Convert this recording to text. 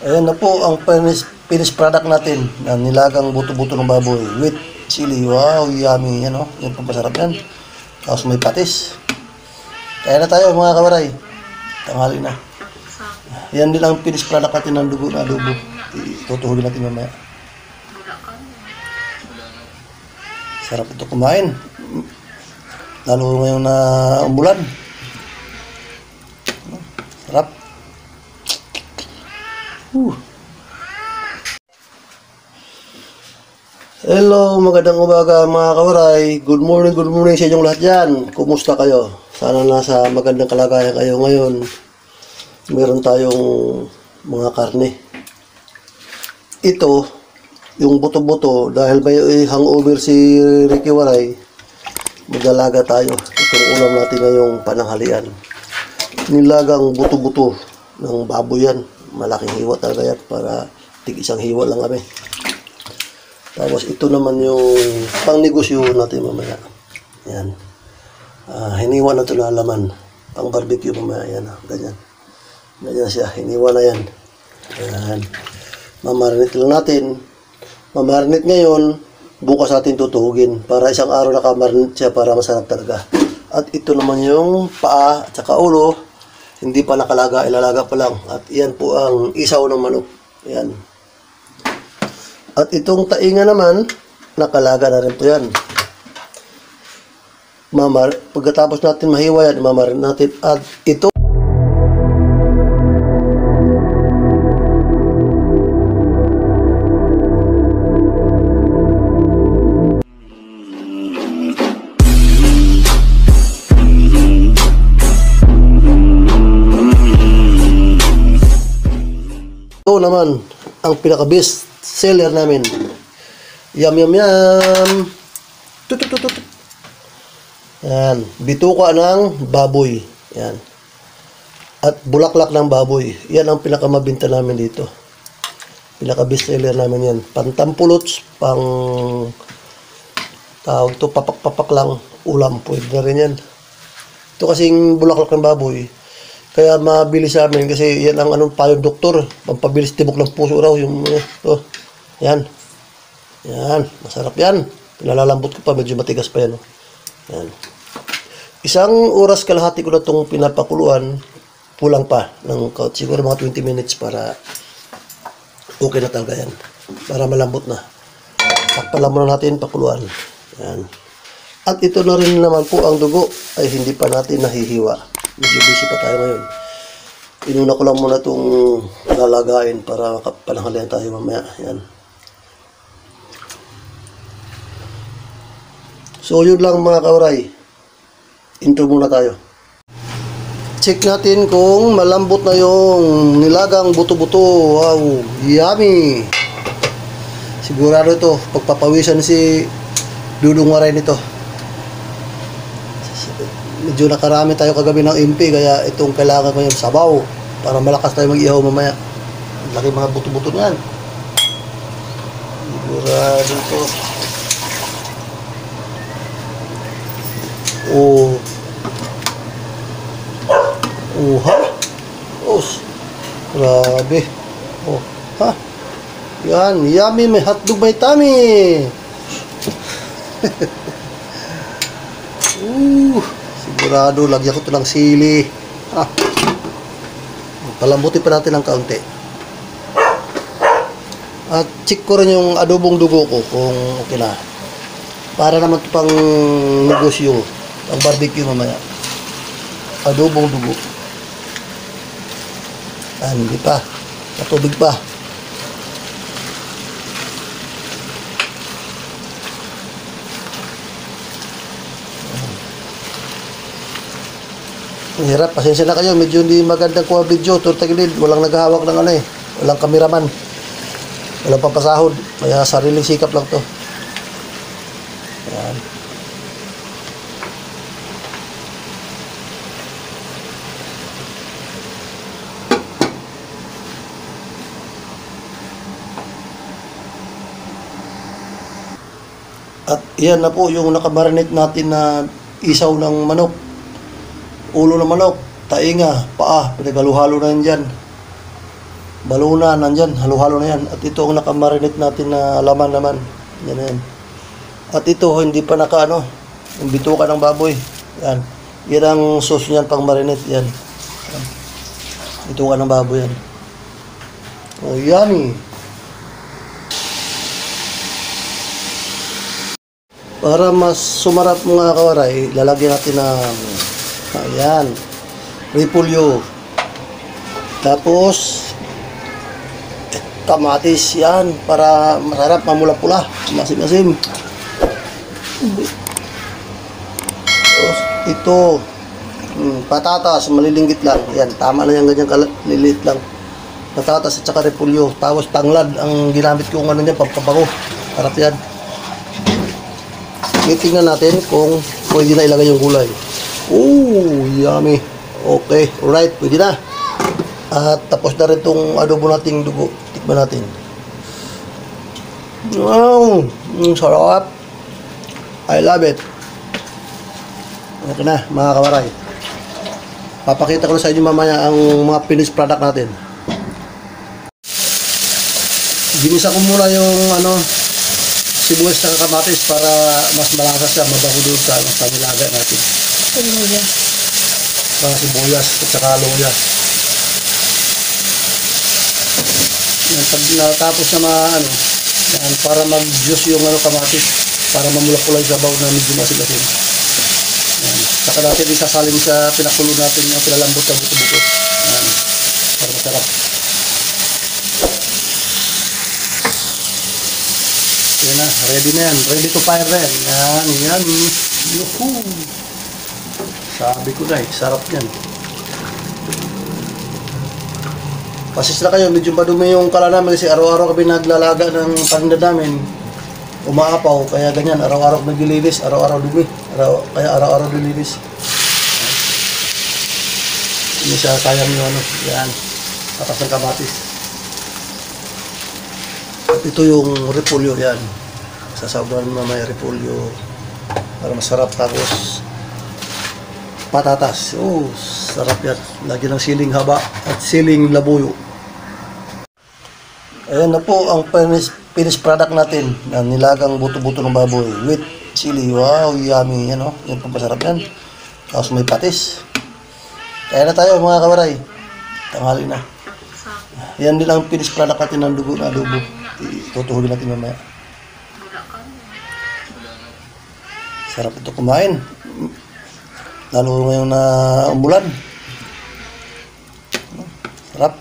Ayan na po ang finished product natin na nilagang buto-buto ng baboy with chili. Wow, yummy. Yan o. Yan po masarap yan. Tapos may patis. Kaya na tayo mga kawaray. Tanghali na. Yan din ang finished product natin ng dugo na adobo. Tutuhulin natin mamaya. Sarap ito kumain. Lalo ngayon na umulan. Sarap. Hello, magandang umaga mga kawaray. Good morning sa inyong lahat dyan. Kumusta kayo? Sana nasa magandang kalagayan kayo ngayon. Meron tayong mga karne. Ito, yung buto-buto, dahil may hangover si Ricky Waray, magdalaga tayo. Itong ulam natin ngayong pananghalian. Nilagang buto-buto ng baboy yan. Malaking hiwa talaga yan para tig-isang hiwa lang kami. Tapos ito naman yung pang negosyo natin mamaya. Yan. Hiniwa na ito na laman. Pang barbecue mamaya. Yan. Ganyan. Ganyan siya. Hiniwa na yan. Yan. Mamarinate lang natin. Mamarinate ngayon. Bukas natin tutuhugin. Para isang araw nakamarinate siya para masarap talaga. At ito naman yung paa at saka ulo. Hindi pa nakalaga, ilalaga pa lang. At iyan po ang isaw ng manok. Ayan. At itong tainga naman, nakalaga na rin po yan. Pagkatapos natin mahiwa yan, mamarin natin. At ito, naman ang pinaka-best seller namin. Yum. Tut. Yan, bituka ng baboy. Yan. At bulaklak ng baboy. Yan ang pinakamabinta namin dito. Pinaka-best seller namin yan. Pantampulots, pang tawag to, papak-papak lang ulam. Pwede na rin yan. Ito kasing bulaklak ng baboy. Kaya mabilis sa amin kasi yan ang anong payong doktor. Pampabilis tibok ng puso raw. Yung, ito. Yan. Yan. Masarap yan. Pinalalambot ko pa. Medyo matigas pa yan. Yan. Isang oras kalahati ko na itong pinapakuluan. Pulang pa. Siguro mga 20 minutes para okay na talaga yan. Para malambot na. Takpalan muna natin pakuluan. Yan. At ito na rin naman po ang dugo ay hindi pa natin nahihiwa. Medyo busy pa tayo ngayon. Inuna ko lang muna itong lalagain para pananghalian tayo mamaya. Yan. So yun lang mga kawaray. Intro muna tayo. Check natin kung malambot na yung nilagang buto-buto. Wow, yummy. Sigurado ito. Pagpapawisan si Dudong Waray nito. Medyo nakarami tayo kagabi ng MP, kaya itong kailangan ko yung sabaw para malakas tayo mag-ihaw mamaya. Laki mga buto-buto na yan. Sigurado ito. Ha? Grabe. Ha? Yan, yummy, may hotdog, may tummy. Sigurado, lagyan ko ito ng sili. Palambutin pa natin ng kaunti. At check ko rin yung adobong dugo ko kung okay na. Para naman ito pang negosyo, pang barbecue mamaya. Adobong dugo. Hindi pa. Matubig pa. Ang hirap, pasensya na kayo, medyo hindi magandang kuha video, turtagilid, walang naghahawak ng walang kameraman, walang papasahod, kaya sariling sikap lang to. Ayan. At yan na po yung nakamarinate natin na isaw ng manok. Ulo ng manok, tainga, paa, pinaghaluhalo na yan dyan. baluna, nandyan, halo-halo na yan. At ito ang nakamarinate natin na laman naman. Yan na yan. At ito, hindi pa yung bituka ng baboy. Yan. Yan ang sauce niyan pang marinate. Yan. Yan. Bituka ng baboy yan. Oh, yummy. Para mas sumarap mga kawaray, lalagyan natin ng ayan, repolyo. Tapos kamatis yan para masarap, mamula-pula, masim-masim. Tapos ito, patatas, malilinggit lang. Yan, tama na yan, ganyan kaliliit lang. Patatas at saka repolyo. Tapos tanglad ang ginamit kong niya, pampabango. Harap yan. Tingnan natin kung pwede na ilagay yung gulay. Oh, yummy. Okay, alright, pwede na. At tapos na rin itong adobo nating dugo. Tikman natin. Wow, sarap. I love it. Okay na, mga kawaray. Papakita ko na sa inyo mamaya ang mga finished product natin. Ginisa ko muna yung sibuyas na kamatis para mas malasa siya, mabaho doon sa nilaga natin. Luya. Mga sibuyas at saka luya. Yan, pag natapos na yan, para mag-juice yung kamatis, para mamulak-pula yung sabaw na medyo masin-asin. Yan. Saka natin isasalin sa pinakulo natin yung pinalambot na buto-buto. Yan. Para masarap. Yan na, ready na yan. Ready to fire na yan. Yan. Yuhuu! Sabi ko na sarap yan. Pasisla kayo, medyo madumi yung kala namin kasi araw-araw kami naglalaga ng paninda namin. Umaapaw, kaya ganyan. Araw-araw naglilinis, araw-araw dumi. Kaya araw-araw nililinis. Hindi siya sayang yung yan. Tatas ng kamatis. At ito yung repolyo yan. Sasabawan mo may repolyo para masarap. Tapos patatas. Oh, sarap yan. Lagi ng siling haba at siling labuyo. Ayan na po ang finished product natin. Nilagang buto-buto ng baboy with chili. Wow, yummy. Yan yung pampasarap yan. Tapos may patis. Kaya na tayo mga kawaray. Tanghali na. Yan din ang finished product natin ng dugo na adobo. Tutuhulin natin mamaya. Sarap ito kumain. Lalo ngayon na umulan. Sarap.